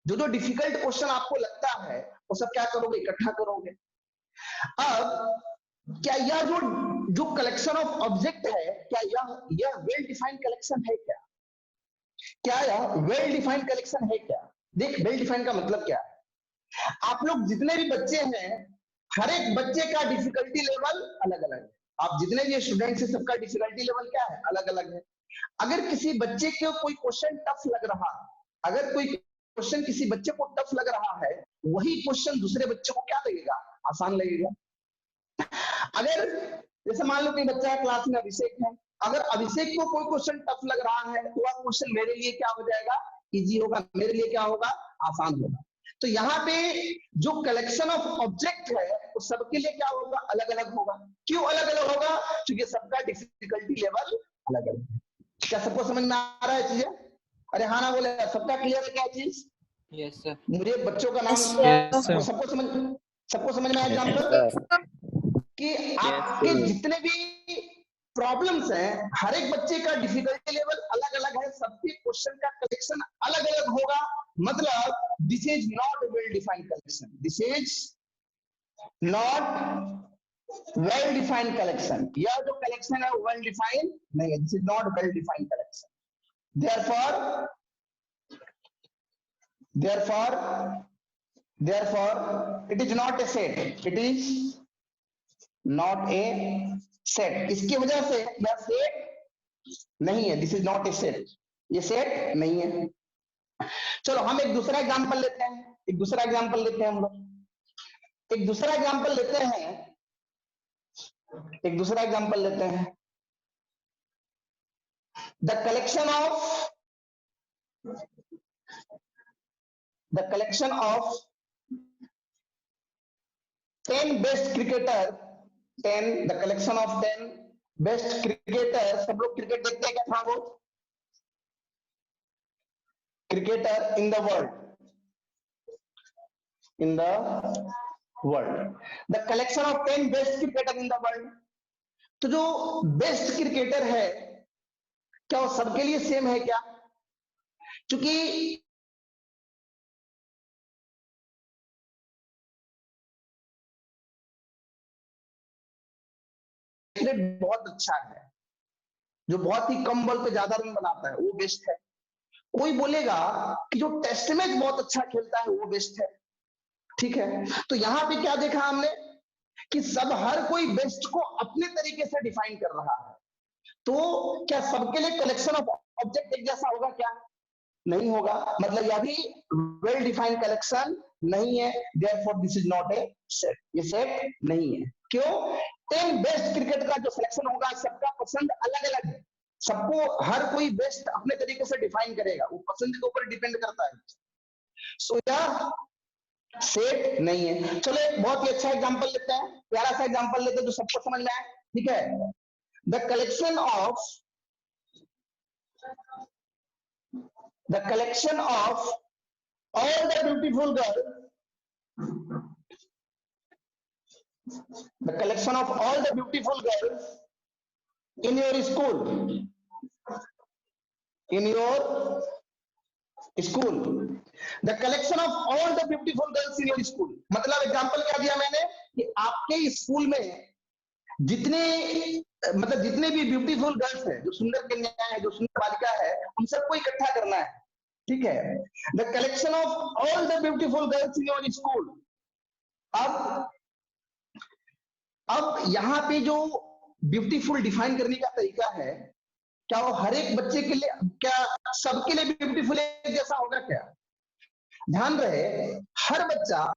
जो जो difficult question आपको लगता है वो सब क्या करोगे, इकट्ठा करोगे। अब क्या यह जो जो कलेक्शन ऑफ ऑब्जेक्ट है, क्या यह वेल डिफाइंड कलेक्शन है क्या? क्या यह वेल डिफाइंड कलेक्शन है क्या? देख, वेल डिफाइंड का मतलब क्या है। आप लोग जितने भी बच्चे हैं, हर एक बच्चे का डिफिकल्टी लेवल अलग अलग है। आप जितने भी स्टूडेंट्स हैं, सबका डिफिकल्टी लेवल क्या है, अलग अलग है। अगर किसी बच्चे को कोई क्वेश्चन टफ लग रहा है, अगर कोई क्वेश्चन किसी बच्चे को टफ लग रहा है, वही क्वेश्चन दूसरे बच्चे को क्या लगेगा, आसान लगेगा। अगर जैसे मान लो कोई बच्चा है क्लास में, अभिषेक है, अगर अभिषेक को कोई क्वेश्चन टफ लग रहा है तो वह क्वेश्चन मेरे लिए क्या हो जाएगा, इजी होगा, मेरे लिए क्या होगा, आसान होगा। तो यहाँ पे जो कलेक्शन ऑफ ऑब्जेक्ट है वो सबके लिए क्या होगा, अलग अलग होगा। क्यों अलग अलग होगा? क्योंकि सबका डिफिकल्टी लेवल अलग अलग है। क्या सबको समझ में आ रहा है चीजें? अरे हाँ ना बोले, सबका क्लियर है क्या चीज? Yes sir. मुझे बच्चों का नाम सबको समझ में आया एग्जाम्पल कि आपके जितने भी प्रॉब्लम्स हैं, हर एक बच्चे का डिफिकल्टी लेवल अलग अलग है, सबके क्वेश्चन का कलेक्शन अलग अलग होगा। मतलब this is not well defined collection, this is not well defined collection. यह जो कलेक्शन है वेल डिफाइंड नहीं है, this is not well defined collection. therefore it is not a set, it is not a set। इसकी वजह से यह set नहीं है, this is not a set, ये सेट नहीं है। चलो हम एक दूसरा एग्जांपल लेते हैं, हम लोग एक दूसरा एग्जांपल लेते हैं। The collection of 10 best cricketer, 10 best cricketer. सब लोग क्रिकेट देखते हैं क्या था? वो cricketer in the world, the collection of 10 best cricketer in the world. तो जो बेस्ट क्रिकेटर है, क्या वो सबके लिए सेम है क्या? क्योंकि बहुत अच्छा है, जो बहुत ही कम बॉल पे ज्यादा रन बनाता है वो बेस्ट है। कोई बोलेगा कि जो टेस्ट मैच बहुत अच्छा खेलता है वो बेस्ट है, ठीक है। तो यहाँ पे क्या देखा हमने कि सब हर कोई बेस्ट को अपने तरीके से डिफाइन कर रहा है। तो क्या सबके लिए कलेक्शन ऑफ ऑब्जेक्ट एक जैसा होगा क्या? नहीं होगा। मतलब यह भी वेल डिफाइंड कलेक्शन नहीं है, therefore this is not a set, ये सेट नहीं है। क्यों? 10 बेस्ट क्रिकेट का जो सिलेक्शन होगा, सबका पसंद अलग अलग है, सबको हर कोई बेस्ट अपने तरीके से डिफाइन करेगा, वो पसंद के ऊपर डिपेंड करता है। सो यह सेट नहीं है। चलो एक बहुत ही अच्छा एग्जांपल लेते हैं, प्यारा सा एग्जांपल लेते हैं जो सबको समझ में आए, ठीक है। The collection of all the beautiful girls, the collection of all the beautiful girls in your school, the collection of all the beautiful girls in your school। मतलब एग्जांपल क्या दिया मैंने कि आपके स्कूल में जितने भी ब्यूटीफुल गर्ल्स है, जो सुंदर कन्या है, जो सुंदर बालिका है, उन सबको इकट्ठा करना है, ठीक है। The collection of all the beautiful girls in your school. अब यहाँ पे जो ब्यूटीफुल डिफाइन करने का तरीका है, क्या वो हर एक बच्चे के लिए, क्या सबके लिए ब्यूटीफुल एक जैसा होगा क्या? ध्यान रहे, हर बच्चा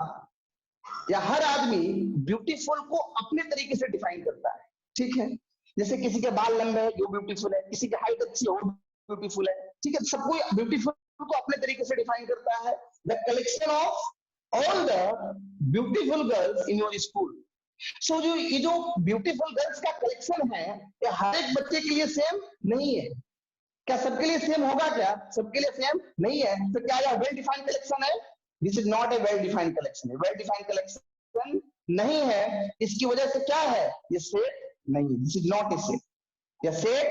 या हर आदमी ब्यूटीफुल को अपने तरीके से डिफाइन करता है, ठीक है। जैसे किसी के बाल लंबे है, वो ब्यूटीफुल है, किसी की हाइट अच्छी है, वो ब्यूटीफुल है, ठीक है। सबको ब्यूटीफुल को अपने तरीके से डिफाइन करता है। The collection of all the beautiful girls in your school. So जो ये जो ब्यूटीफुल गर्ल्स का कलेक्शन है, ये हर एक बच्चे के लिए सेम नहीं है। क्या सबके लिए सेम होगा क्या? सबके लिए सेम नहीं है। तो क्या यह वेल डिफाइंड कलेक्शन है? This is not a well defined collection, well defined collection नहीं है। इसकी वजह से क्या है, ये सेट नहीं है, this is not a set, यह सेट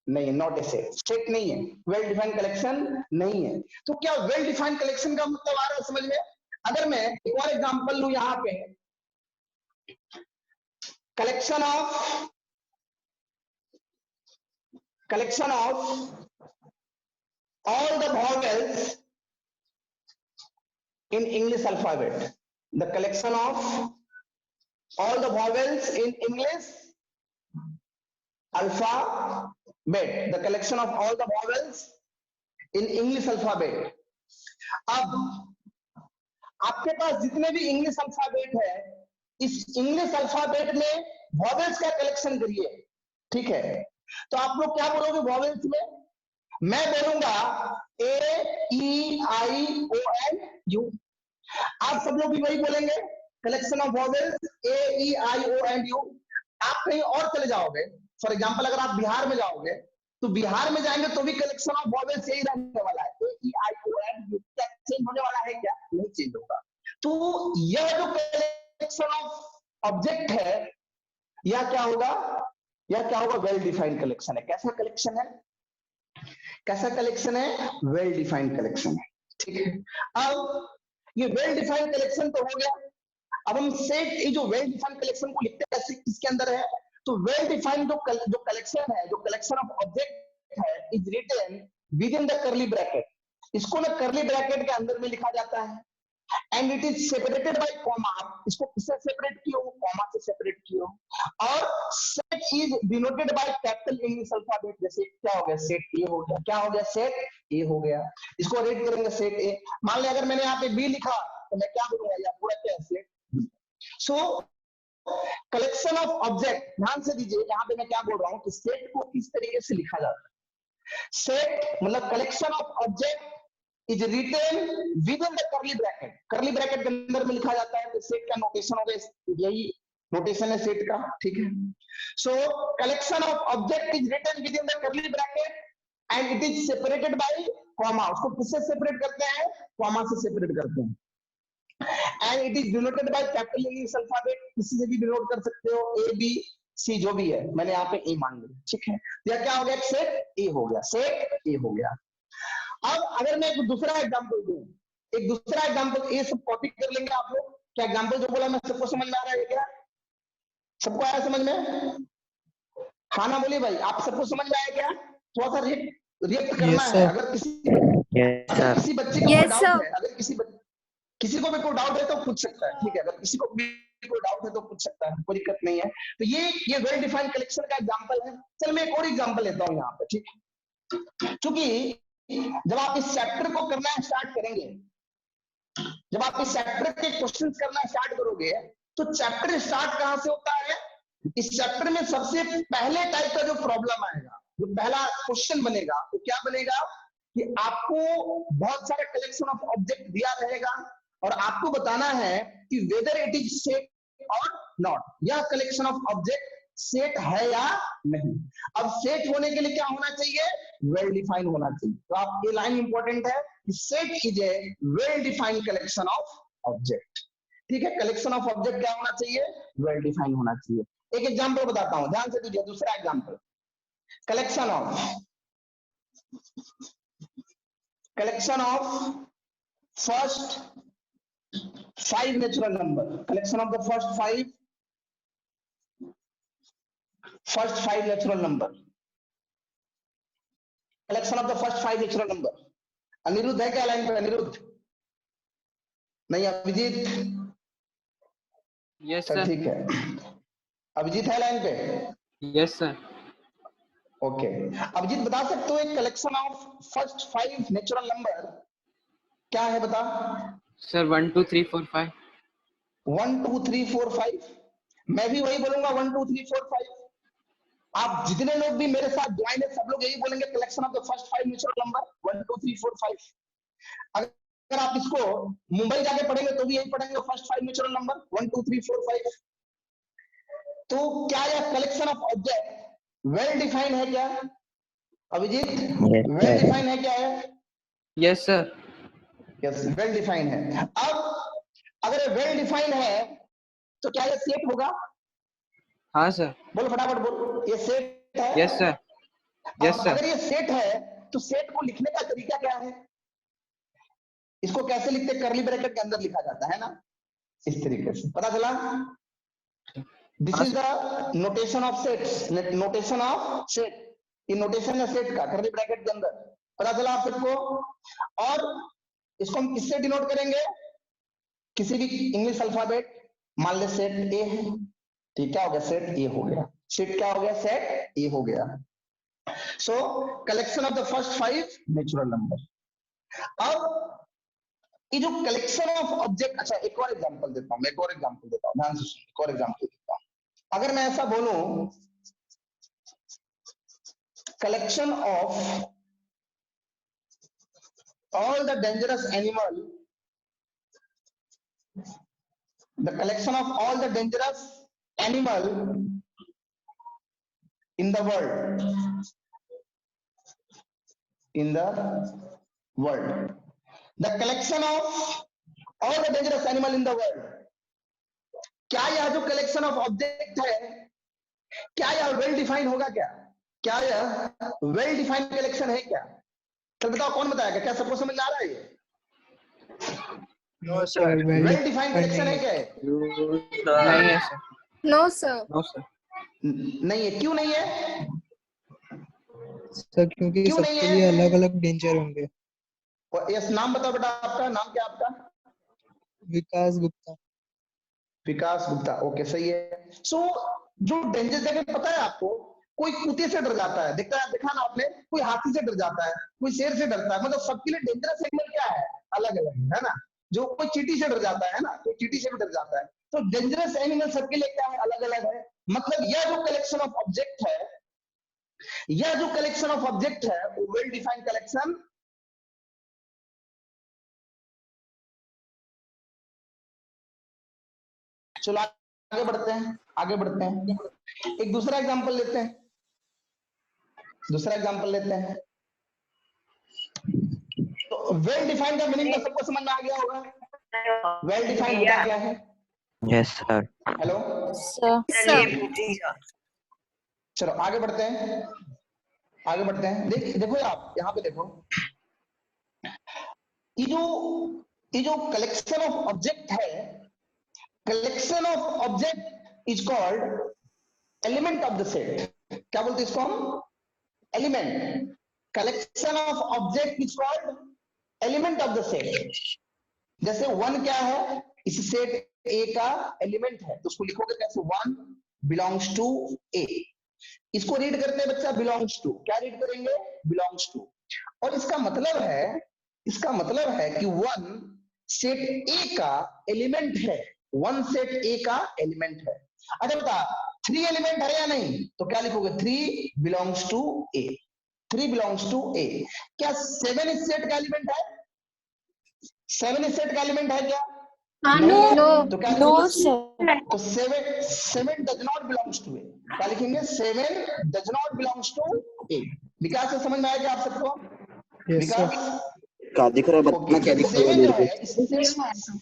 नहीं है, नॉट ए सेट, सेट नहीं है, वेल डिफाइंड कलेक्शन नहीं है। तो क्या वेल डिफाइंड कलेक्शन का मतलब आ रहा है समझ में? अगर मैं एक और एग्जांपल लूं यहां पे, collection of all the vowels in English alphabet, the collection of all the vowels in English alphabet, the collection of all the vowels in English alphabet. अब आपके पास जितने भी इंग्लिश अल्फाबेट है, इस इंग्लिश अल्फाबेट में वॉवेल्स का collection करिए, ठीक है? तो आप लोग क्या बोलोगे वॉवेल्स में? मैं बोलूंगा ए E I O N U, आप सब लोग भी वही बोलेंगे, collection of vowels A E I O N U. आप कहीं और चले जाओगे, फॉर एग्जांपल अगर आप बिहार में जाओगे तो बिहार में जाएंगे तो भी कलेक्शन ऑफ वॉवेल्स यही रहने वाला है, ए E I O N you. क्या चेंज होने वाला है? क्या नहीं चेंज होगा। तो यह जो कलेक्शन ऑफ ऑब्जेक्ट है, यह क्या होगा? यह क्या होगा? वेल डिफाइंड कलेक्शन है। कैसा कलेक्शन है? कैसा कलेक्शन है? वेल डिफाइंड कलेक्शन है, ठीक है? अब ये वेल डिफाइंड कलेक्शन तो हो गया। अब हम सेट, ये जो वेल डिफाइंड कलेक्शन को लिखते हैं कैसे, किसके अंदर है? तो वेल डिफाइंड जो कलेक्शन है, जो कलेक्शन ऑफ ऑब्जेक्ट है, is written within the curly bracket. इसको ना करली ब्रैकेट के अंदर में लिखा जाता है, and it is separated by comma. इसको किससे सेपरेट किए हो? कॉमा से सेपरेट किए हो। और set is denoted by capital English alphabet. जैसे क्या हो गया? सेट ए हो गया। क्या हो गया? सेट ए हो गया। इसको रेड करेंगे सेट ए। मान लिया अगर मैंने यहाँ पे बी लिखा तो मैं क्या बोलूंगा? या पूरा क्या है? Set B. So collection of object, ध्यान से दीजिए, यहाँ पे मैं क्या बोल रहा हूँ कि सेट को किस तरीके से लिखा जाता है। सेट मतलब collection of object is written within the curly bracket. Curly bracket के अंदर में लिखा जाता है। तो सेट का नोटेशन हो गया, यही नोटेशन है सेट का, ठीक है? So collection of object is written within the curly bracket and it is separated by comma. उसको किससे सेपरेट करते हैं? कॉमा से सेपरेट करते हैं। And it is denoted by capital English alphabet. किसी से भी डिनोट कर सकते हो, ए बी सी जो भी है, मैंने यहाँ पे ए मान लिया, ठीक है? यह क्या हो गया? सेट ए हो गया, सेट ए हो गया। अब अगर मैं एक दूसरा एग्जांपल दूं, एक दूसरा एग्जांपल, ये सब कॉपी कर लेंगे आप लोग। क्या एग्जांपल जो बोला मैं सबको समझ में आ रहा है क्या? सबको आया समझ में? हाँ ना बोलिए भाई, आप सबको समझ में आया क्या? थोड़ा सा रिएक्ट करना है। अगर किसी बच्चे को कोई डाउट है, अगर किसी को भी कोई डाउट है तो पूछ सकता है, ठीक है? अगर किसी को भी कोई डाउट है तो पूछ सकता है, कोई दिक्कत नहीं है। तो ये वेल डिफाइंड कलेक्शन का एग्जांपल है। चल मैं एक और एग्जांपल लेता हूँ यहाँ पे, ठीक है? क्योंकि जब आप इस चैप्टर को करना स्टार्ट करेंगे, जब आप इस चैप्टर के क्वेश्चन करना स्टार्ट करोगे, तो चैप्टर स्टार्ट कहां से होता है? इस चैप्टर में सबसे पहले टाइप का जो प्रॉब्लम आएगा, जो पहला क्वेश्चन बनेगा, तो क्या बनेगा कि आपको बहुत सारे कलेक्शन ऑफ ऑब्जेक्ट दिया रहेगा और आपको बताना है कि वेदर इट इज सेट और नॉट, यह कलेक्शन ऑफ ऑब्जेक्ट सेट है या नहीं। अब सेट होने के लिए क्या होना चाहिए? वेल डिफाइंड होना चाहिए। तो आप ये लाइन इंपॉर्टेंट है कि set is a well defined collection of object, ठीक है? कलेक्शन ऑफ ऑब्जेक्ट क्या होना चाहिए? वेल डिफाइंड होना चाहिए। एक एग्जांपल बताता हूं, ध्यान से दीजिए। दूसरा example, collection of first 5 natural number, collection of the first five natural number, collection of the first 5 natural number. Anirudh है क्या लाइन पे? अनिरुद्ध नहीं? अभिजीत? Yes sir. ठीक है, अभिजीत है लाइन पे? Yes sir. ओके, अभिजीत बता सकते हो एक collection of first 5 natural number क्या है? बता सर। 1 2 3 4 5। 1 2 3 4 5। मैं भी वही बोलूंगा 1 2 3 4 5। आप जितने लोग भी मेरे साथ ज्वाइन है, सब लोग यही बोलेंगे collection of the first 5 natural number 1 2 3 4 5। अगर आप इसको मुंबई जाके पढ़ेंगे तो भी यही पढ़ेंगे, फर्स्ट 5 नेचुरल नंबर 1 2 3 4 5। तो क्या यह collection of object well defined है क्या अभिजीत? वेल डिफाइंड है क्या? है? Yes sir. Yes, well defined है। अब अगर वेल डिफाइंड है तो क्या यह सेट होगा? हाँ सर। बोलो फटाफट बोलो, ये सेट है? Yes sir. Yes, अब sir. अगर ये सेट है तो सेट को लिखने का तरीका क्या है? इसको कैसे लिखते हैं? कर्ली ब्रैकेट के अंदर लिखा जाता है ना, इस तरीके से। पता चला? दिस हाँ, is the notation of sets, notation of set. ये नोटेशन है सेट का, कर्ली ब्रैकेट के अंदर। पता चला आप सबको? और इसको हम किससे डिनोट करेंगे? किसी भी इंग्लिश अल्फाबेट, मान ले सेट ए है, ठीक, क्या हो गया? सेट ए हो गया। सेट क्या हो गया? सेट ए हो गया। सो collection of the first 5 natural number. अब ये जो कलेक्शन ऑफ ऑब्जेक्ट, अच्छा एक और एग्जांपल देता हूं, ध्यान से सुनिए, एक और एग्जांपल देता हूं। अगर मैं ऐसा बोलूं, collection of all the dangerous animal, the collection of all the dangerous animal in the world, the collection of all the dangerous animal in the world, क्या यह जो कलेक्शन ऑफ ऑब्जेक्ट है, क्या यह वेल डिफाइन होगा? क्या यह well defined collection है क्या? चल बताओ, कौन बताएगा? क्या सबको समझ आ रहा है? ये no sir, well defined collection है क्या? नहीं है sir. No, sir. No, sir. नहीं है। क्यों नहीं है? सर क्योंकि क्यों नहीं सबके है? लिए अलग अलग डेंजर होंगे। यस, नाम बताओ बेटा, आपका नाम क्या? आपका विकास गुप्ता। विकास गुप्ता, ओके, सही है। सो जो डेंजर जगह, पता है आपको, कोई कुत्ते से डर जाता है, देखा ना आपने, कोई हाथी से डर जाता है, कोई शेर से डरता है, मतलब सबके लिए डेंजरस एनिमल क्या है? अलग अलग है ना। जो कोई चींटी से डर जाता है ना, कोई चींटी से भी डर जाता है। तो डेंजरस एनिमल सबके लिए क्या है? अलग अलग है। मतलब यह जो कलेक्शन ऑफ ऑब्जेक्ट है, यह जो कलेक्शन ऑफ ऑब्जेक्ट है, वो वेल डिफाइंड कलेक्शन। चलो आगे बढ़ते हैं, एक दूसरा एग्जांपल लेते हैं। तो वेल डिफाइंड का मीनिंग तो सबको समझ में आ गया होगा। वेल डिफाइंड होता क्या है? Yes sir. Hello Sir. चलो आगे बढ़ते हैं। देखो आप यहाँ पे देखो, ये जो कलेक्शन ऑफ ऑब्जेक्ट है, collection of object is called element of the set. क्या बोलते हैं इसको हम? Element. Collection of object is called element of the set. जैसे 1 क्या है? इस सेट ए का एलिमेंट है, तो उसको लिखोगे कैसे? 1 बिलोंग्स टू ए। इसको रीड करते हैं बच्चा, बिलोंग्स टू। क्या रीड करेंगे? Belongs to. और इसका मतलब है कि 1 सेट ए का एलिमेंट है। 1 सेट ए का एलिमेंट है। अच्छा बता, 3 एलिमेंट है या नहीं? तो क्या लिखोगे? 3 belongs to A. 3 belongs to A. क्या 7 इस सेट का एलिमेंट है? 7 इस सेट का एलिमेंट है क्या? No. तो क्या No, लिखोगे? sir. तो 7 does not belongs to A. क्या लिखेंगे? 7 डज नॉट बिलोंग्स टू ए। विकास से समझ में आया क्या आप सबको? Yes sir. विकास क्या दिख रहा है? बताना क्या दिख रहा है? 7 जो है,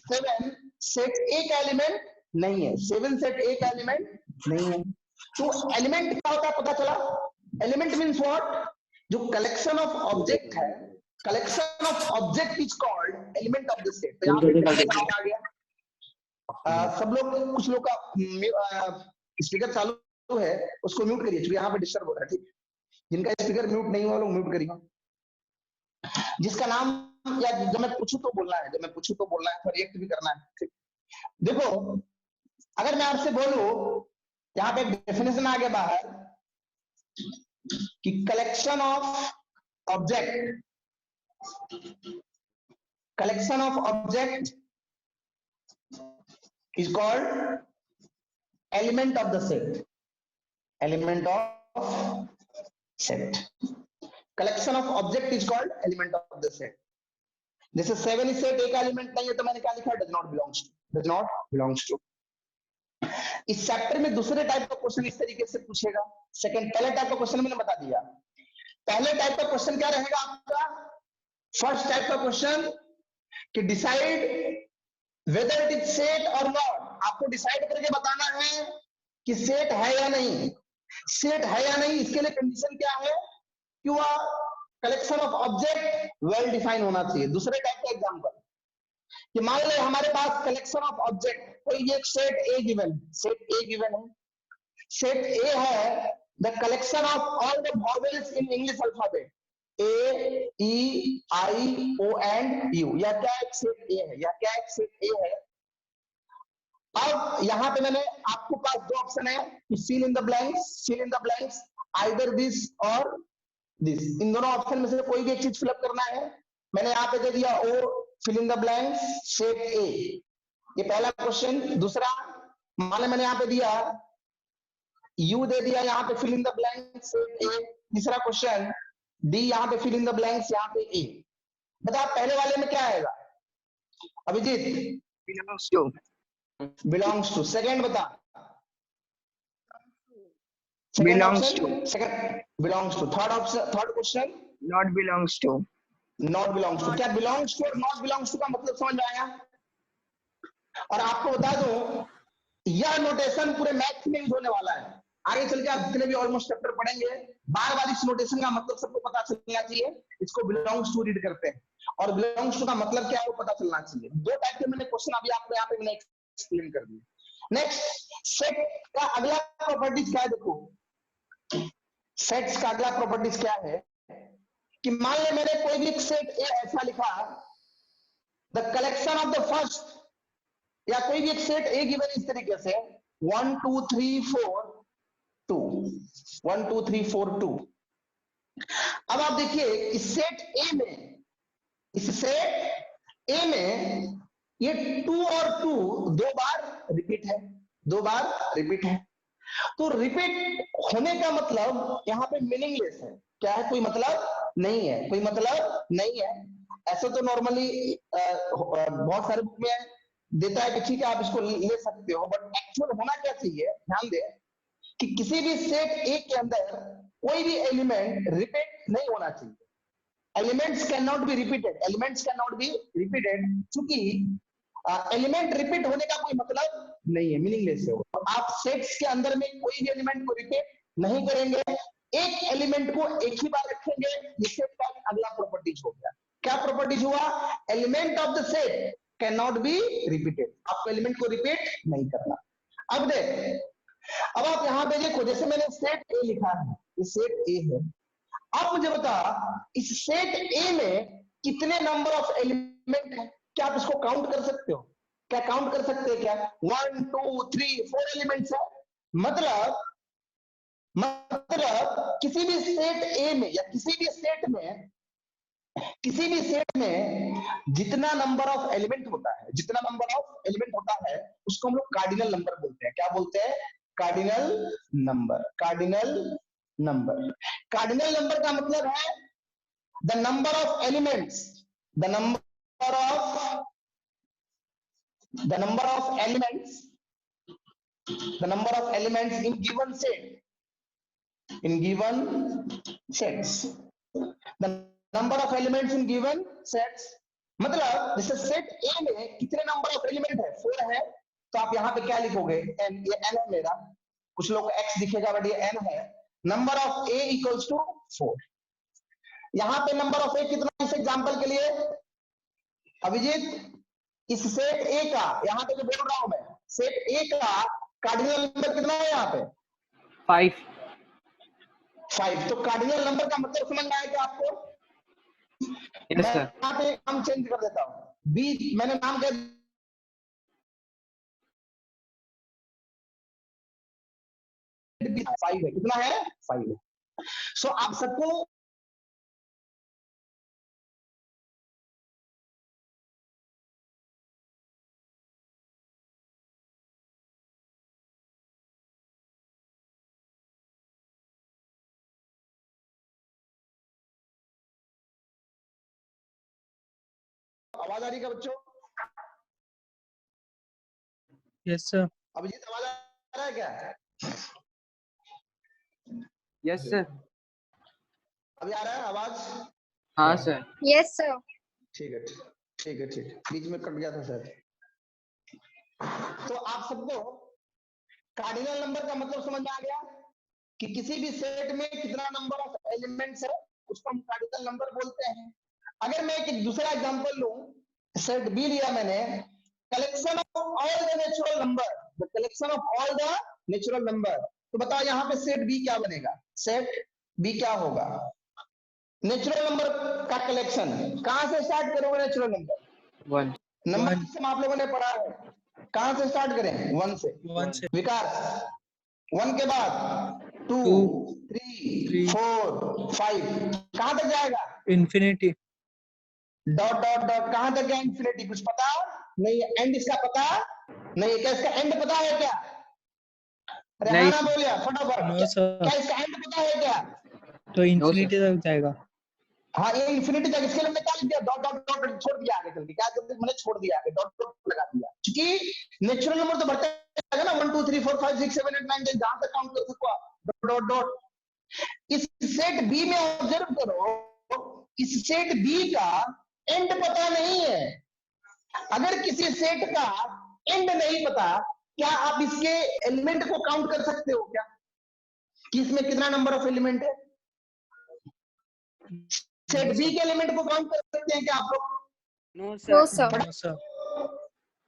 7 सेट ए का एलिमेंट नहीं है। 7 सेट ए का एलिमेंट नहीं है। तो एलिमेंट क्या होता है पता चला? Element means what? जो कलेक्शन ऑफ ऑब्जेक्ट है, collection of object is called element of the set. तो यहाँ पे आ गया। सब लोग, कुछ लोग का स्पीकर चालू है, उसको म्यूट करिए, क्योंकि यहाँ पे डिस्टर्ब हो रहा है। ठीक, जिनका स्पीकर म्यूट नहीं हुआ लोग म्यूट करिए। जिसका नाम, या जब मैं पूछूं तो बोलना है, फिर रिएक्ट भी करना है। ठीक, देखो अगर मैं आपसे बोलूं, यहाँ पे एक डेफिनेशन आ गया बाहर कि collection of object is called element of the set. Element of set. Collection of object is called element of the set. जैसे 7 इस सेट एक एलिमेंट नहीं है, तो मैंने क्या लिखा? Does not belongs to. इस चैप्टर में दूसरे टाइप का क्वेश्चन इस तरीके से पूछेगा। पहले टाइप का क्वेश्चन मैंने बता दिया। पहले टाइप का क्वेश्चन क्या रहेगा आपका? फर्स्ट टाइप का क्वेश्चन कि decide whether it is set और नॉट। आपको डिसाइड करके बताना है कि सेट है या नहीं। सेट है या नहीं, इसके लिए कंडीशन क्या है? कि वह collection of object well define होना चाहिए। दूसरे टाइप का एग्जांपल कि मान ले हमारे पास कलेक्शन ऑफ ऑब्जेक्ट, कोई एक set A given, set A given है, सेट ए है the collection of all the vowels in English alphabet A E I O and U, या क्या एक सेट ए है, या क्या एक सेट ए है। अब यहां पे मैंने आपको पास दो ऑप्शन है कि fill in the blanks either this or this, इन दोनों ऑप्शन में से कोई भी एक चीज फिलअप करना है। मैंने यहाँ पे दे दिया ओ fill in the blanks set A, ये पहला क्वेश्चन। दूसरा मान मैंने यहाँ पे दिया यू दे दिया, यहाँ पे fill in the blanks set A. तीसरा क्वेश्चन डी, यहाँ पे फिल इन द ब्लैंक्स, यहाँ पे ए। बता पहले वाले में क्या आएगा अभिजीत? Belongs to. सेकंड बता, belongs to, second belongs to. Third option, third question not belongs to, not belongs to. क्या बिलोंग्स टू और नॉट बिलोंग्स टू का मतलब समझ में आया? और आपको बता दूं यह नोटेशन पूरे मैथ्स में यूज होने वाला है। आगे चल के आप जितने भी ऑलमोस्ट चैप्टर पढ़ेंगे बार बार इस नोटेशन का मतलब सबको पता चलना चाहिए। इसको बिलोंग्स टू रीड करते हैं और बिलोंग्स टू का मतलब क्या है वो पता चलना चाहिए। दो टाइप के मैंने क्वेश्चन अभी आपको यहाँ पे मैंने एक्सप्लेन कर दिया। नेक्स्ट, सेट का अगला प्रॉपर्टीज क्या है? देखो सेट्स का अगला प्रॉपर्टीज क्या है कि मान ले मैंने कोई भी सेट ए ऐसा लिखा the collection of the first, या कोई भी एक सेट ए गिवन इस तरीके से 1 2 3 4 2 1 2 3 4 2। अब आप देखिए इस सेट ए में, इस सेट ए में ये 2 और 2 दो बार रिपीट है, दो बार रिपीट है। तो रिपीट होने का मतलब यहाँ पे मीनिंगलेस है। क्या है? कोई मतलब नहीं है, कोई मतलब नहीं है। ऐसे तो नॉर्मली बहुत सारे बुक में देता है कि ठीक है आप इसको ले सकते हो, बट एक्चुअल होना क्या चाहिए ध्यान दे कि किसी भी सेट ए के अंदर कोई भी एलिमेंट रिपीट नहीं होना चाहिए। Elements can not be repeated, elements can not be repeated, क्योंकि एलिमेंट रिपीट होने का कोई मतलब नहीं है, मीनिंगलेस है। तो आप सेट्स के अंदर में कोई भी एलिमेंट को रिपीट नहीं करेंगे, एक एलिमेंट को एक ही बार रखेंगे। ये सेट का अगला प्रॉपर्टीज हो गया। क्या प्रॉपर्टीज हुआ? Element of the set can not be repeated, आपको एलिमेंट को रिपीट नहीं करना। अब देख, अब आप यहां पे देखो जैसे मैंने सेट ए लिखा है, ये सेट ए है। आप मुझे बता इस सेट ए में कितने नंबर ऑफ एलिमेंट है? क्या आप इसको काउंट कर सकते हो? क्या काउंट कर सकते हैं क्या? 1 2 3 4 एलिमेंट्स है। मतलब किसी भी सेट ए में या किसी भी सेट में जितना नंबर ऑफ एलिमेंट होता है, जितना नंबर ऑफ एलिमेंट होता है उसको हम लोग कार्डिनल नंबर बोलते हैं। क्या बोलते हैं? Cardinal number. Cardinal number, cardinal number का मतलब है the number of elements, the number of elements, the number of elements in given set, in given sets, the number of elements in given sets। मतलब जैसे set ए में कितने number of element है? 4 है। तो आप यहाँ पे क्या लिखोगे? n, ये n है मेरा, कुछ लोग को x दिखेगा बट ये n है। Number of a equals to 4। यहाँ पे नंबर ऑफ a कितना? इस एग्जांपल के लिए अभिजीत इस सेट a का, यहाँ पे जो बोल रहा हूं मैं, सेट a का कार्डिनल नंबर कितना है? यहाँ पे 5। तो कार्डिनल नंबर का मतलब समझ में आया क्या आपको? yes मैं sir, यहाँ पे नाम चेंज कर देता हूँ। बी मैंने नाम कह 5 है। कितना है? 5 है। सो आप सबको आवाज आ रही है क्या बच्चों? Yes, sir. अभिजीत आवाज आ रहा है क्या? yes sir, अभी आ रहा है आवाज? हाँ sir, Yes, sir. ठीक है, ठीक है, ठीक है। बीच में कट गया था सर। तो आप सबको कार्डिनल नंबर का मतलब समझ में आ गया कि किसी भी सेट में कितना नंबर ऑफ एलिमेंट्स है उसको हम कार्डिनल नंबर बोलते हैं। अगर मैं एक दूसरा एग्जांपल लूं, सेट बी लिया मैंने, collection of all the natural number, the collection of all the natural number, तो बताओ यहाँ पे सेट बी क्या बनेगा? सेट बी क्या होगा? नेचुरल नंबर का कलेक्शन। कहां से स्टार्ट करोगे natural number? 1. Number One. System आप लोगों ने पढ़ा है, कहां से स्टार्ट करें? 1 से। One से विकास 1 के बाद 2 Two, 3 three. 4 5 कहां तक जाएगा? infinity. डॉट डॉट डॉट कहां तक है? इंफिनिटी। कुछ पता नहीं है? एंड इसका पता नहीं है क्या? इसका एंड पता है क्या? नहीं रेहाना sir. बोलिए फटाफट, No sir. क्या इसका एंड पता है क्या? तो infinity तक जाएगा। हाँ, ये इंफिनिटी तक। इसके लिए हमने क्या लिख दिया? डॉट डॉट डॉट छोड़ दिया आगे चल के। क्या करते? मैंने छोड़ दिया आगे, डॉट डॉट लगा दिया, क्योंकि नेचुरल नंबर तो बढ़ते जाएगा ना, 1 2 3 4 5 6 7 8 9 10 जहां तक काउंट कर सको आप, डॉट डॉट डॉट। इस सेट बी में ऑब्जर्व करो, इस सेट बी का एंड पता नहीं है। अगर किसी सेट का एंड नहीं पता, क्या आप इसके एलिमेंट को काउंट कर सकते हो क्या, कि इसमें कितना नंबर ऑफ एलिमेंट है? सेट बी के एलिमेंट को काउंट कर सकते हैं क्या आप लोग? No No, sir. sir. No sir.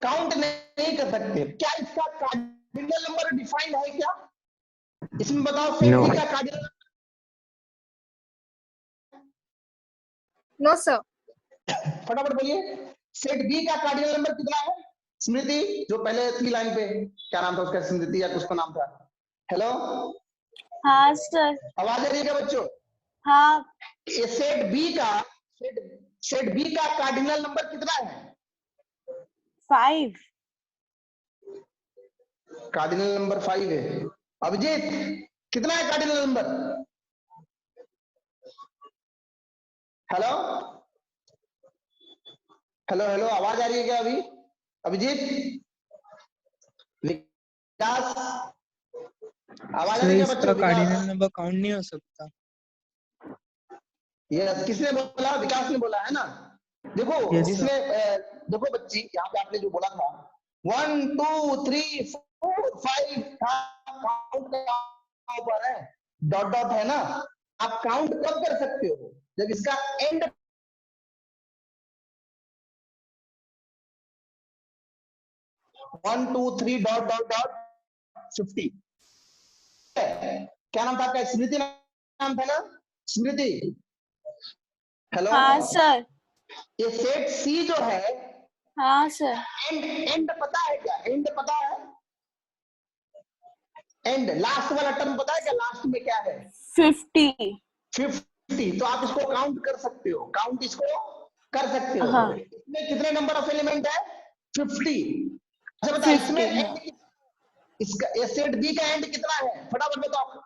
Count नहीं कर सकते। क्या इसका कार्डिनल नंबर डिफाइंड है क्या? इसमें बताओ सेट No. बी का कार्डिनल। No, sir. फटाफट बोलिए, सेट बी का कार्डिनल नंबर कितना है? स्मृति, जो पहले थी लाइन पे, क्या नाम था उसका? स्मृति या कुछ तो नाम था। हेलो, हाँ सर। आवाज आ रही है क्या बच्चों? हाँ ये सेट बी का कार्डिनल नंबर कितना है? 5। कार्डिनल नंबर 5 है। अभिजीत, कितना है cardinal number? Hello hello hello, आवाज आ रही है क्या अभी? अभिजीत, विकास, आवाज आ सर रही है क्या इसका बच्चों? कार्डिनल विकास, नंबर काउंट नहीं हो सकता। ये किसने बोला? विकास ने बोला है ना। देखो Yes, जिसने देखो बच्ची, यहाँ पे आपने जो बोला था 1 2 3 4 5 काउंट ऊपर है, डॉट डॉट है ना। आप काउंट कब कर सकते हो? जब इसका एंड 1 2 3 डॉट डॉट डॉट 50। क्या नाम था आपका? स्मृति नाम था ना? स्मृति, हेलो। हाँ सर। ये सेट सी जो है, हाँ सर। एंड पता है क्या? एंड पता है? एंड लास्ट वाला टर्म पता है क्या? लास्ट में क्या है? 50। 50। तो आप इसको काउंट कर सकते हो, काउंट इसको कर सकते हो। हाँ। इसमें कितने नंबर ऑफ एलिमेंट है? 50। अच्छा बता, 50, इसमें हाँ। इसका ये सेट बी का एंड कितना है? फटाफट बताओ।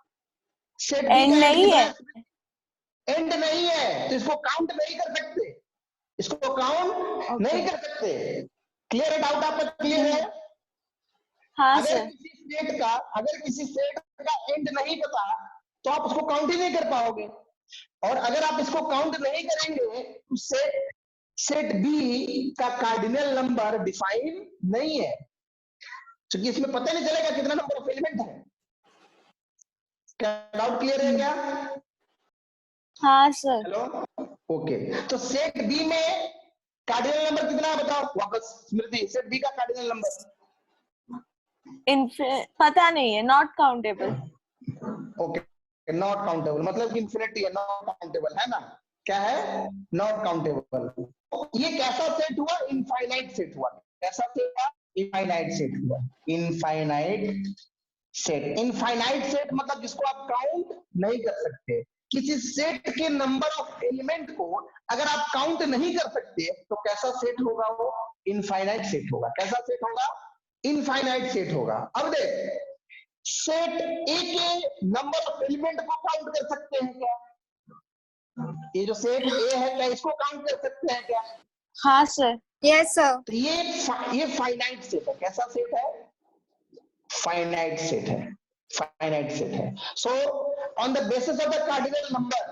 सेट बी एंड का एंड नहीं कितना है। है? एंड नहीं है, तो इसको काउंट नहीं कर सकते, इसको काउंट नहीं कर सकते। क्लियर है? डाउट आपका क्लियर है? हाँ अगर सर। किसी सेट का एंड नहीं पता, तो आप उसको काउंट ही नहीं कर पाओगे। और अगर आप इसको काउंट नहीं करेंगे, तो सेट बी का कार्डिनल नंबर डिफाइन नहीं है, क्योंकि इसमें पता नहीं चलेगा कितना नंबर ऑफ एलिमेंट है। क्या डाउट क्लियर है क्या? हाँ सर। Hello, okay. तो सेट बी में कार्डिनल नंबर कितना है बताओ वापस स्मृति? सेट बी का कार्डिनल नंबर पता नहीं है, not countable. Okay, not countable मतलब कि इंफिनिटी है, नॉट काउंटेबल है ना। क्या है? Not countable. ये कैसा सेट हुआ? इनफाइनाइट सेट हुआ। कैसा सेट हुआ? इनफाइनाइट सेट हुआ। Infinite set. इनफाइनाइट सेट मतलब जिसको आप काउंट नहीं कर सकते। किसी सेट के नंबर ऑफ एलिमेंट को अगर आप काउंट नहीं कर सकते, तो कैसा सेट होगा वो? इनफाइनाइट सेट होगा। कैसा सेट होगा? इनफाइनाइट सेट होगा। अब देख, सेट ए के नंबर ऑफ एलिमेंट को काउंट कर सकते हैं क्या? ये जो सेट ए है, क्या इसको काउंट कर सकते हैं क्या? हाँ सर। Yes, sir. तो ये फाइनाइट सेट है। कैसा सेट है? फाइनाइट सेट है। फाइनाइट सेट है। So on the basis of the cardinal number,